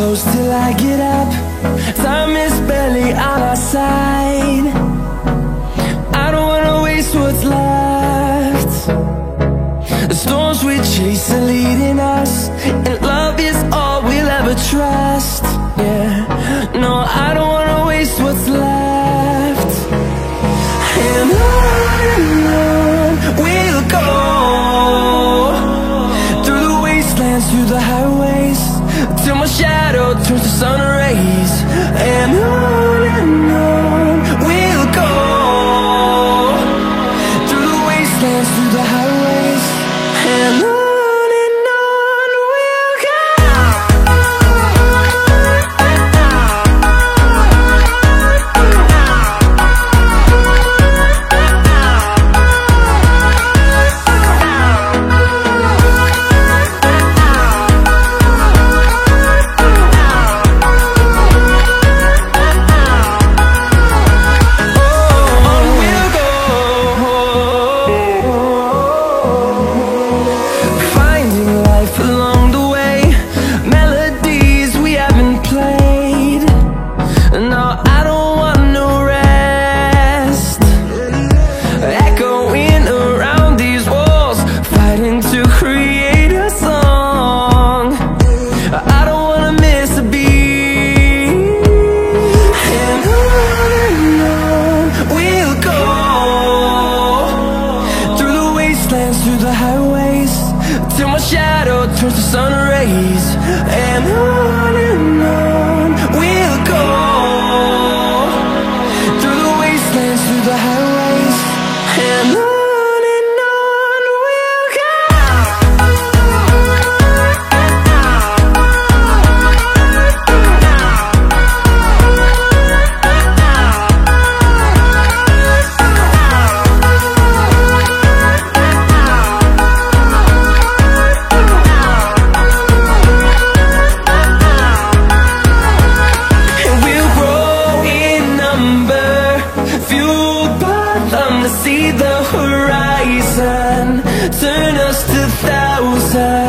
close till I get up. Time is barely on our side. I don't wanna waste what's left. The storms we chase are leading us, and love is all we'll ever trust. Yeah, no, I don't wanna waste what's left. And on we'll go, through the wastelands, through the highways, till my shadow turns to sun rays. And on we'll go, through the wastelands, through the highways, and on we'll go. Through the highways, till my shadow turns to sun rays. And on we'll go, through the wastelands, through the highways, and on we'll go. See the horizon, turn us to thousands.